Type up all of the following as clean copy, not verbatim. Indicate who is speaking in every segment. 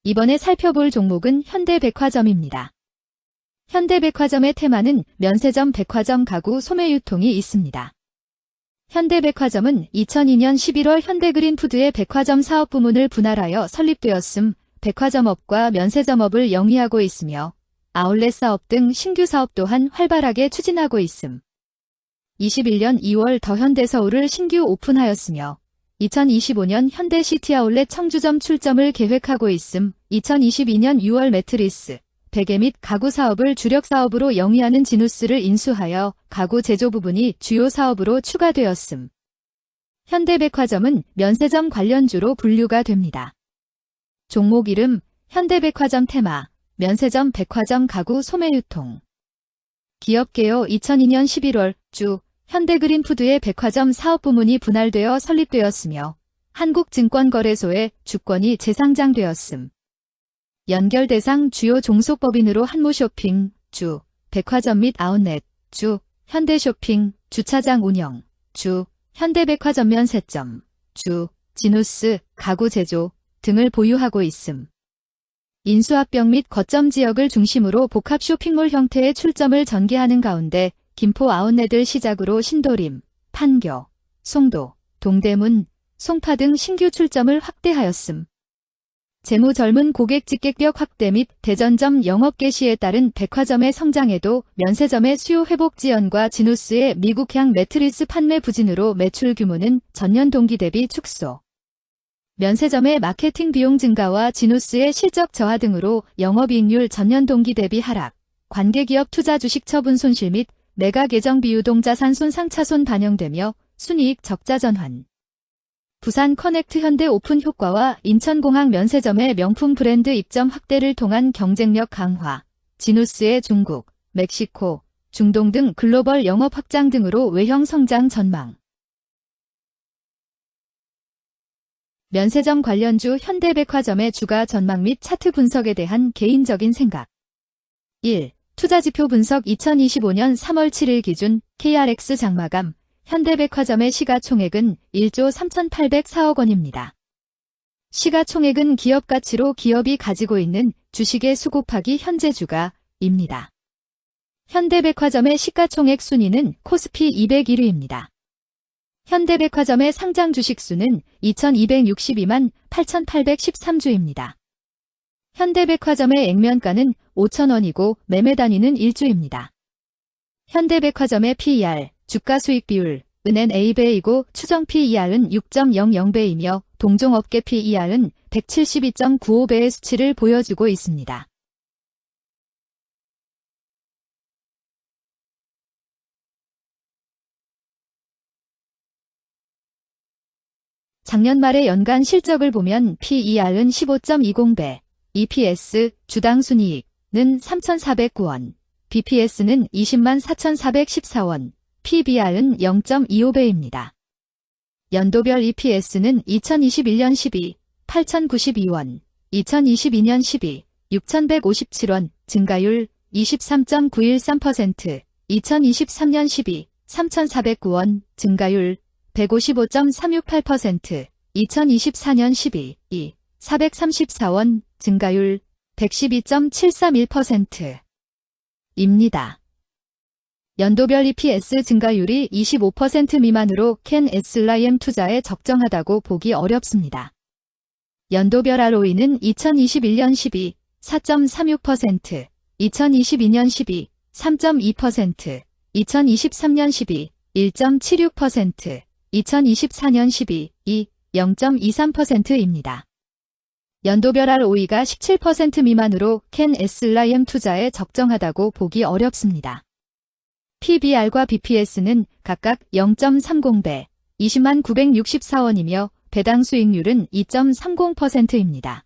Speaker 1: 이번에 살펴볼 종목은 현대백화점입니다. 현대백화점의 테마는 면세점, 백화점, 가구, 소매 유통이 있습니다. 현대백화점은 2002년 11월 현대그린푸드의 백화점 사업 부문을 분할하여 설립되었음, 백화점업과 면세점업을 영위하고 있으며 아울렛 사업 등 신규 사업 또한 활발하게 추진하고 있음. 21년 2월 더현대서울을 신규 오픈하였으며 2025년 현대시티 아울렛 청주점 출점을 계획하고 있음. 2022년 6월 매트리스, 베개 및 가구 사업을 주력 사업으로 영위하는 지누스를 인수하여 가구 제조 부분이 주요 사업으로 추가되었음. 현대백화점은 면세점 관련주로 분류가 됩니다. 종목 이름, 현대백화점 테마, 면세점, 백화점, 가구, 소매유통. 기업 개요 2002년 11월 주 현대그린푸드의 백화점 사업 부문이 분할되어 설립되었으며 한국증권거래소에 주권이 재상장되었음. 연결 대상 주요 종속법인으로 한모쇼핑, 주, 백화점 및 아웃렛, 주, 현대쇼핑, 주차장 운영, 주, 현대백화점 면세점, 주, 지누스, 가구 제조 등을 보유하고 있음. 인수합병 및 거점 지역을 중심으로 복합 쇼핑몰 형태의 출점을 전개하는 가운데 김포 아웃렛을 시작으로 신도림, 판교, 송도, 동대문, 송파 등 신규 출점을 확대하였음. 재무 젊은 고객 집객력 확대 및 대전점 영업 개시에 따른 백화점의 성장에도 면세점의 수요 회복 지연과 지누스의 미국향 매트리스 판매 부진으로 매출 규모는 전년 동기 대비 축소. 면세점의 마케팅 비용 증가와 지누스의 실적 저하 등으로 영업이익률 전년 동기 대비 하락, 관계기업 투자 주식 처분 손실 및 매각 예정 비유동자산 손상 차손 반영되며 순이익 적자 전환. 부산 커넥트 현대 오픈 효과와 인천공항 면세점의 명품 브랜드 입점 확대를 통한 경쟁력 강화, 지누스의 중국, 멕시코, 중동 등 글로벌 영업 확장 등으로 외형 성장 전망. 면세점 관련주 현대백화점의 주가 전망 및 차트 분석에 대한 개인적인 생각. 1. 투자지표 분석 2025년 3월 7일 기준 KRX 장마감 현대백화점의 시가총액은 1조 3,804억 원입니다. 시가총액은 기업가치로 기업이 가지고 있는 주식의 수 곱하기 현재 주가입니다. 현대백화점의 시가총액 순위는 코스피 201위입니다. 현대백화점의 상장 주식 수는 2,262만 8,813주입니다. 현대백화점의 액면가는 5,000원이고 매매 단위는 1주입니다. 현대백화점의 PER, 주가 수익 비율, 은 A배이고 추정 PER은 6.00배이며 동종업계 PER은 172.95배의 수치를 보여주고 있습니다. 작년 말의 연간 실적을 보면 PER은 15.20배, EPS, 주당 순이익은 3,409원, BPS는 20만 4,414원, PBR은 0.25배입니다. 연도별 EPS는 2021년 12, 8,092원, 2022년 12, 6,157원, 증가율 23.913%, 2023년 12, 3,409원, 증가율 155.368%, 2024년 12, 434원, 증가율 112.731%입니다. 연도별 EPS 증가율이 25% 미만으로 캔 SLIM 투자에 적정하다고 보기 어렵습니다. 연도별 ROE는 2021년 12, 4.36%, 2022년 12, 3.2%, 2023년 12, 1.76%, 2024년 12, 0.23%입니다. 연도별 ROE가 17% 미만으로 캔 SLIM 투자에 적정하다고 보기 어렵습니다. PBR과 BPS는 각각 0.30배, 20만 964원이며 배당 수익률은 2.30%입니다.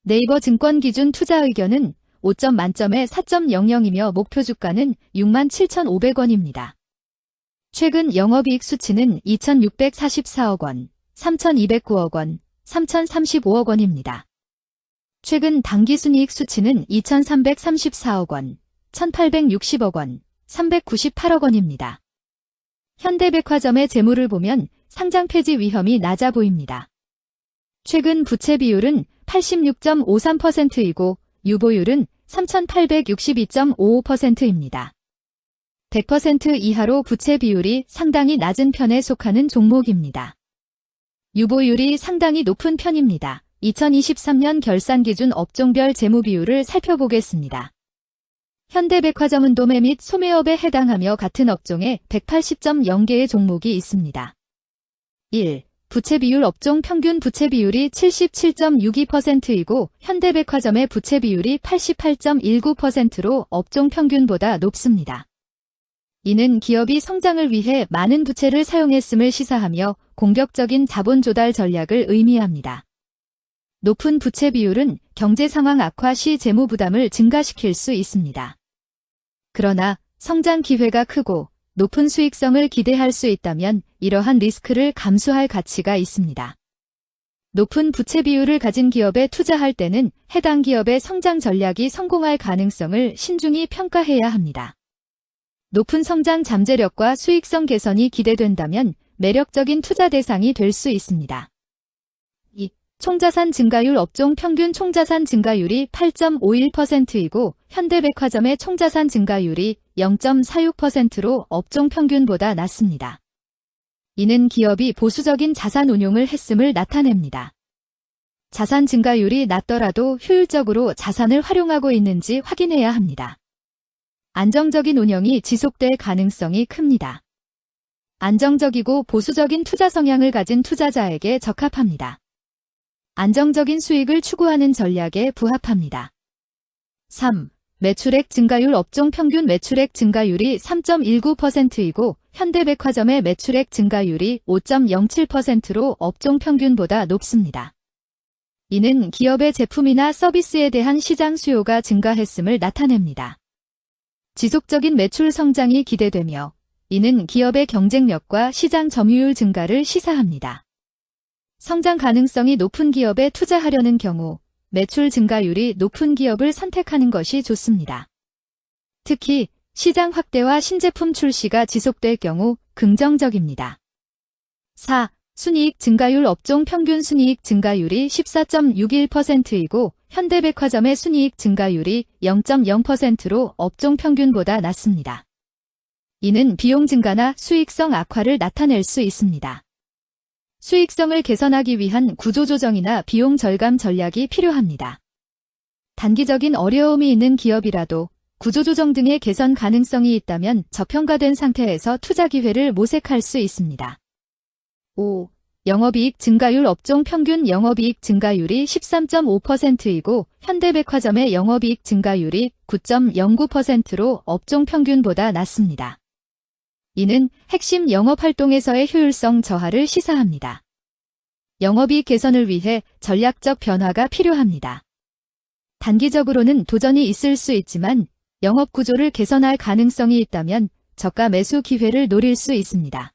Speaker 1: 네이버 증권 기준 투자 의견은 5점 만점에 4.00이며 목표 주가는 6만 7,500원입니다. 최근 영업이익 수치는 2,644억 원, 3,209억 원, 3,035억 원입니다. 최근 당기순이익 수치는 2,334억 원, 1,860억 원, 398억 원입니다. 현대백화점의 재물을 보면 상장 폐지 위험이 낮아 보입니다. 최근 부채 비율은 86.53%이고 유보율은 3,862.55%입니다. 100% 이하로 부채 비율이 상당히 낮은 편에 속하는 종목입니다. 유보율이 상당히 높은 편입니다. 2023년 결산 기준 업종별 재무 비율을 살펴보겠습니다. 현대백화점은 도매 및 소매업에 해당하며 같은 업종에 180.0개의 종목이 있습니다. 1. 부채 비율 업종 평균 부채 비율이 77.62%이고 현대백화점의 부채 비율이 88.19%로 업종 평균보다 높습니다. 이는 기업이 성장을 위해 많은 부채를 사용했음을 시사하며 공격적인 자본 조달 전략을 의미합니다. 높은 부채 비율은 경제 상황 악화 시 재무 부담을 증가시킬 수 있습니다. 그러나 성장 기회가 크고 높은 수익성을 기대할 수 있다면 이러한 리스크를 감수할 가치가 있습니다. 높은 부채 비율을 가진 기업에 투자할 때는 해당 기업의 성장 전략이 성공할 가능성을 신중히 평가해야 합니다. 높은 성장 잠재력과 수익성 개선이 기대된다면 매력적인 투자 대상이 될 수 있습니다. 2. 총자산 증가율 업종 평균 총자산 증가율이 8.51%이고 현대백화점의 총자산 증가율이 0.46%로 업종 평균보다 낮습니다. 이는 기업이 보수적인 자산 운용을 했음을 나타냅니다. 자산 증가율이 낮더라도 효율적으로 자산을 활용하고 있는지 확인해야 합니다. 안정적인 운영이 지속될 가능성이 큽니다. 안정적이고 보수적인 투자 성향을 가진 투자자에게 적합합니다. 안정적인 수익을 추구하는 전략에 부합합니다. 3. 매출액 증가율 업종 평균 매출액 증가율이 3.19%이고 현대백화점의 매출액 증가율이 5.07%로 업종 평균보다 높습니다. 이는 기업의 제품이나 서비스에 대한 시장 수요가 증가했음을 나타냅니다. 지속적인 매출 성장이 기대되며 이는 기업의 경쟁력과 시장 점유율 증가를 시사합니다. 성장 가능성이 높은 기업에 투자하려는 경우 매출 증가율이 높은 기업을 선택하는 것이 좋습니다. 특히 시장 확대와 신제품 출시가 지속될 경우 긍정적입니다. 4. 순이익 증가율 업종 평균 순이익 증가율이 14.61%이고 현대백화점의 순이익 증가율이 0.0%로 업종 평균보다 낮습니다. 이는 비용 증가나 수익성 악화를 나타낼 수 있습니다. 수익성을 개선하기 위한 구조조정이나 비용 절감 전략이 필요합니다. 단기적인 어려움이 있는 기업이라도 구조조정 등의 개선 가능성이 있다면 저평가된 상태에서 투자 기회를 모색할 수 있습니다. 5. 영업이익 증가율 업종 평균 영업이익 증가율이 13.5%이고 현대백화점의 영업이익 증가율이 9.09%로 업종 평균보다 낮습니다. 이는 핵심 영업활동에서의 효율성 저하를 시사합니다. 영업이익 개선을 위해 전략적 변화가 필요합니다. 단기적으로는 도전이 있을 수 있지만 영업 구조를 개선할 가능성이 있다면 저가 매수 기회를 노릴 수 있습니다.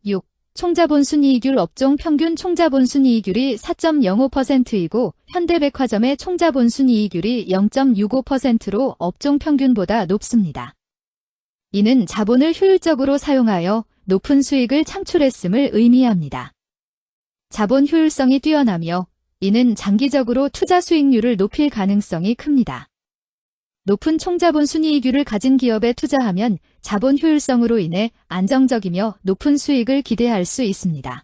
Speaker 1: 6. 총자본 순이익률 업종 평균 총자본 순이익률이 4.05%이고 현대백화점의 총자본 순이익률이 0.65%로 업종 평균보다 높습니다. 이는 자본을 효율적으로 사용하여 높은 수익을 창출했음을 의미합니다. 자본 효율성이 뛰어나며 이는 장기적으로 투자 수익률을 높일 가능성이 큽니다. 높은 총자본 순이익률을 가진 기업에 투자하면 자본 효율성으로 인해 안정적이며 높은 수익을 기대할 수 있습니다.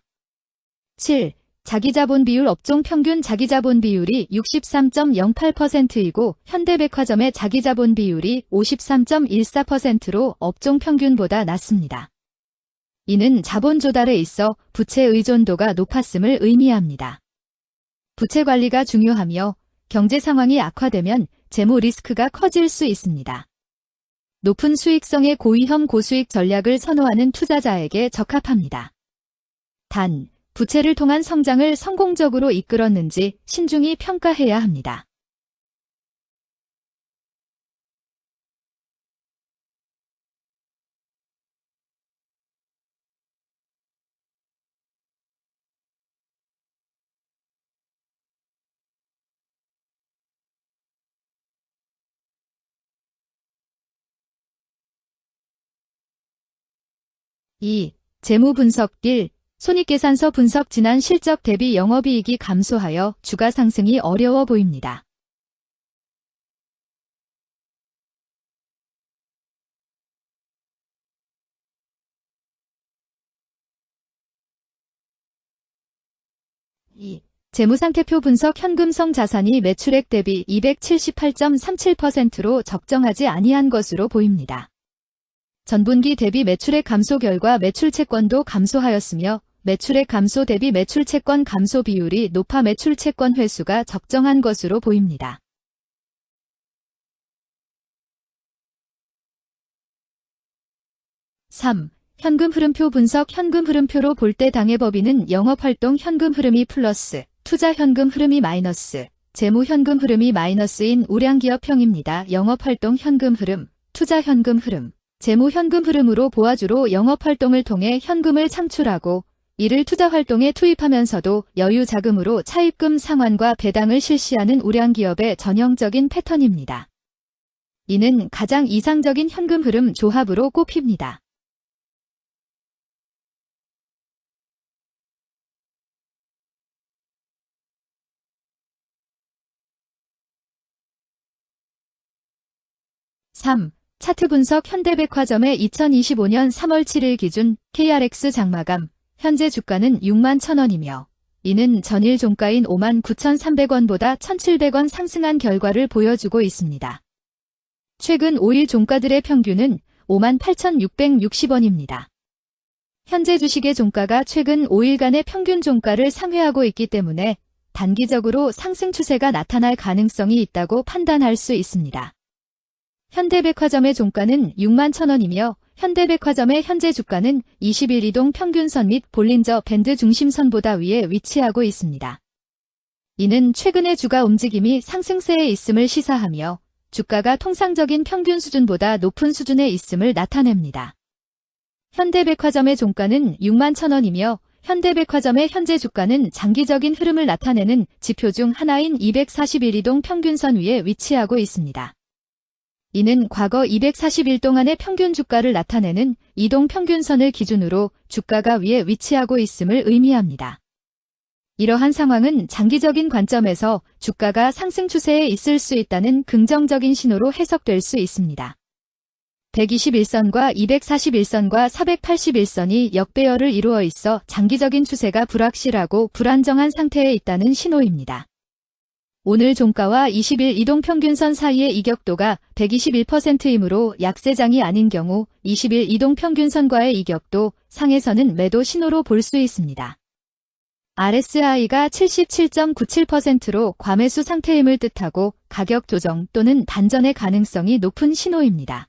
Speaker 1: 7. 자기자본 비율 업종 평균 자기자본 비율이 63.08%이고 현대백화점의 자기자본 비율이 53.14%로 업종 평균보다 낮습니다. 이는 자본 조달에 있어 부채 의존도가 높았음을 의미합니다. 부채 관리가 중요하며 경제 상황이 악화되면 재무 리스크가 커질 수 있습니다. 높은 수익성의 고위험 고수익 전략을 선호하는 투자자에게 적합합니다. 단, 부채를 통한 성장을 성공적으로 이끌었는지 신중히 평가해야 합니다. (2) 재무 분석 1. 손익계산서 분석 지난 실적 대비 영업이익이 감소하여 주가 상승이 어려워 보입니다. 재무상태표 분석 현금성 자산이 매출액 대비 278.37%로 적정하지 아니한 것으로 보입니다. 전분기 대비 매출액 감소 결과 매출채권도 감소하였으며 매출액 감소 대비 매출채권 감소 비율이 높아 매출채권 회수가 적정한 것으로 보입니다. 3. 현금 흐름표 분석 현금 흐름표로 볼 때 당해법인은 영업활동 현금 흐름이 플러스, 투자 현금 흐름이 마이너스, 재무 현금 흐름이 마이너스인 우량기업형입니다. 영업활동 현금 흐름, 투자 현금 흐름, 재무 현금 흐름으로 보아주로 영업활동을 통해 현금을 창출하고 이를 투자활동에 투입하면서도 여유 자금으로 차입금 상환과 배당을 실시하는 우량기업의 전형적인 패턴입니다. 이는 가장 이상적인 현금 흐름 조합으로 꼽힙니다. (3) 차트 분석 현대백화점의 2025년 3월 7일 기준 KRX 장마감 현재 주가는 61,000원이며 이는 전일 종가인 59,300원보다 1,700원 상승한 결과를 보여주고 있습니다. 최근 5일 종가들의 평균은 58,660원입니다. 현재 주식의 종가가 최근 5일간의 평균 종가를 상회하고 있기 때문에 단기적으로 상승 추세가 나타날 가능성이 있다고 판단할 수 있습니다. 현대백화점의 종가는 61,000원이며 현대백화점의 현재 주가는 20일 이동 평균선 및 볼린저 밴드 중심선보다 위에 위치하고 있습니다. 이는 최근의 주가 움직임이 상승세에 있음을 시사하며 주가가 통상적인 평균 수준보다 높은 수준에 있음을 나타냅니다. 현대백화점의 종가는 61,000원이며 현대백화점의 현재 주가는 장기적인 흐름을 나타내는 지표 중 하나인 241 이동 평균선 위에 위치하고 있습니다. 이는 과거 240일 동안의 평균 주가를 나타내는 이동 평균선을 기준으로 주가가 위에 위치하고 있음을 의미합니다. 이러한 상황은 장기적인 관점에서 주가가 상승 추세에 있을 수 있다는 긍정적인 신호로 해석될 수 있습니다. 121선과 241선과 481선이 역배열을 이루어 있어 장기적인 추세가 불확실하고 불안정한 상태에 있다는 신호입니다. 오늘 종가와 20일 이동평균선 사이의 이격도가 121%이므로 약세장이 아닌 경우 20일 이동평균선과의 이격도 상에서는 매도 신호로 볼 수 있습니다. RSI가 77.97%로 과매수 상태임을 뜻하고 가격 조정 또는 반전의 가능성이 높은 신호입니다.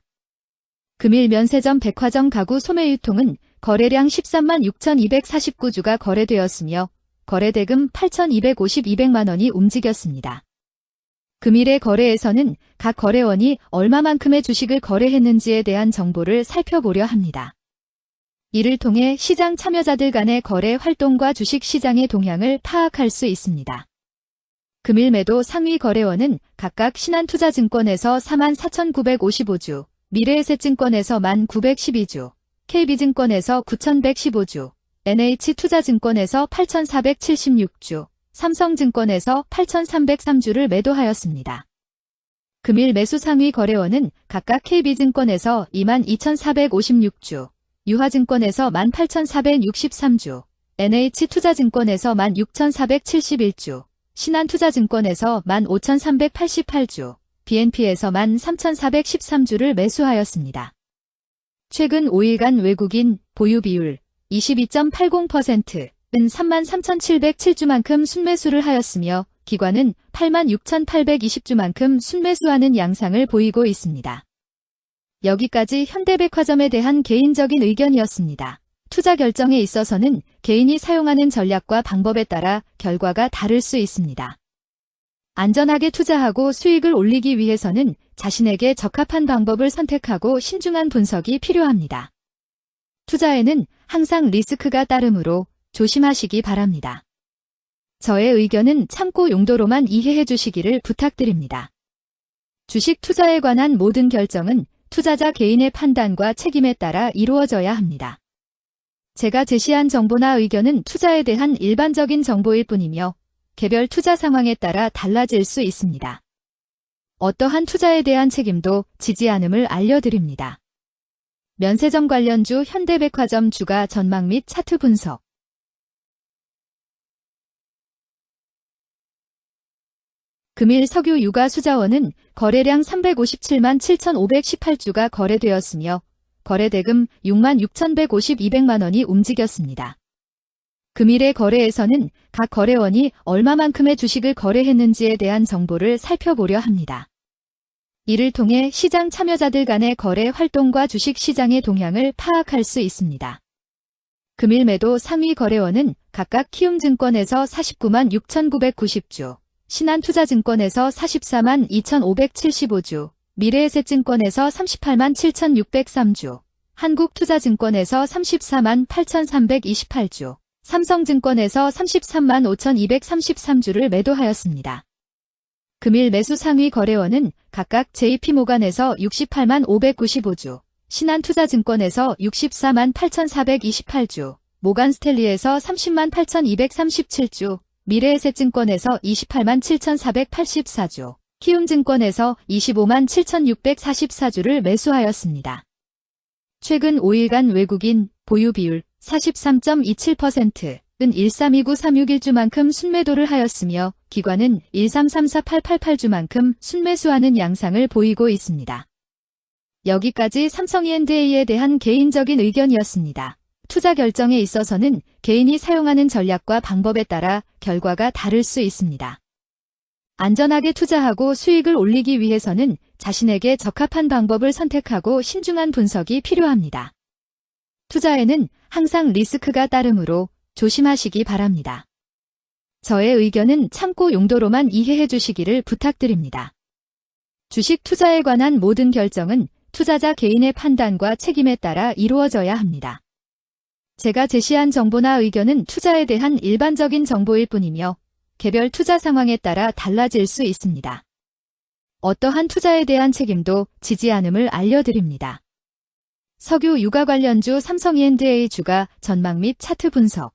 Speaker 1: 금일 면세점 백화점 가구 소매유통은 거래량 13만 6,249주가 거래되었으며 거래대금 8,252만원이 움직였습니다. 금일의 거래에서는 각 거래원이 얼마만큼의 주식을 거래했는지에 대한 정보를 살펴보려 합니다. 이를 통해 시장 참여자들 간의 거래 활동과 주식 시장의 동향을 파악할 수 있습니다. 금일 매도 상위 거래원은 각각 신한투자증권에서 44,955주, 미래에셋증권에서 1,912주, KB증권에서 9,115주, NH투자증권에서 8,476주, 삼성증권에서 8,303주를 매도하였습니다. 금일 매수 상위 거래원은 각각 KB증권에서 22,456주, 유화증권에서 18,463주, NH투자증권에서 16,471주, 신한투자증권에서 15,388주, BNP에서 13,413주를 매수하였습니다. 최근 5일간 외국인 보유 비율 22.80%는 33,707주만큼 순매수를 하였으며 기관은 86,820주만큼 순매수하는 양상을 보이고 있습니다. 여기까지 현대백화점에 대한 개인적인 의견이었습니다. 투자 결정에 있어서는 개인이 사용하는 전략과 방법에 따라 결과가 다를 수 있습니다. 안전하게 투자하고 수익을 올리기 위해서는 자신에게 적합한 방법을 선택하고 신중한 분석이 필요합니다. 투자에는 항상 리스크가 따르므로 조심하시기 바랍니다. 저의 의견은 참고 용도로만 이해해 주시기를 부탁드립니다. 주식 투자에 관한 모든 결정은 투자자 개인의 판단과 책임에 따라 이루어져야 합니다. 제가 제시한 정보나 의견은 투자에 대한 일반적인 정보일 뿐이며 개별 투자 상황에 따라 달라질 수 있습니다. 어떠한 투자에 대한 책임도 지지 않음을 알려드립니다. 면세점 관련주 현대백화점 주가 전망 및 차트 분석. 금일 석유 유가 수자원은 거래량 357만 7,518주가 거래되었으며 거래대금 6만 6,152백만 원이 움직였습니다. 금일의 거래에서는 각 거래원이 얼마만큼의 주식을 거래했는지에 대한 정보를 살펴보려 합니다. 이를 통해 시장 참여자들 간의 거래 활동과 주식 시장의 동향을 파악할 수 있습니다. 금일 매도 상위 거래원은 각각 키움증권에서 49만 6,990주, 신한투자증권에서 44만 2,575주, 미래에셋증권에서 38만 7,603주, 한국투자증권에서 34만 8,328주, 삼성증권에서 33만 5,233주를 매도하였습니다. 금일 매수 상위 거래원은 각각 JP모간에서 68만 595주, 신한투자증권에서 64만 8,428주, 모간스탠리에서 30만 8,237주, 미래에셋증권에서 28만 7,484주, 키움증권에서 25만 7,644주를 매수하였습니다. 최근 5일간 외국인 보유 비율 43.27%은 1329,361주만큼 순매도를 하였으며 기관은 1334888주만큼 순매수하는 양상을 보이고 있습니다. 여기까지 삼성E&A에 대한 개인적인 의견이었습니다. 투자 결정에 있어서는 개인이 사용하는 전략과 방법에 따라 결과가 다를 수 있습니다. 안전하게 투자하고 수익을 올리기 위해서는 자신에게 적합한 방법을 선택하고 신중한 분석이 필요합니다. 투자에는 항상 리스크가 따르므로 조심하시기 바랍니다. 저의 의견은 참고 용도로만 이해해 주시기를 부탁드립니다. 주식 투자에 관한 모든 결정은 투자자 개인의 판단과 책임에 따라 이루어져야 합니다. 제가 제시한 정보나 의견은 투자에 대한 일반적인 정보일 뿐이며 개별 투자 상황에 따라 달라질 수 있습니다. 어떠한 투자에 대한 책임도 지지 않음을 알려드립니다. 석유 유가 관련주 삼성E&A 주가 전망 및 차트 분석.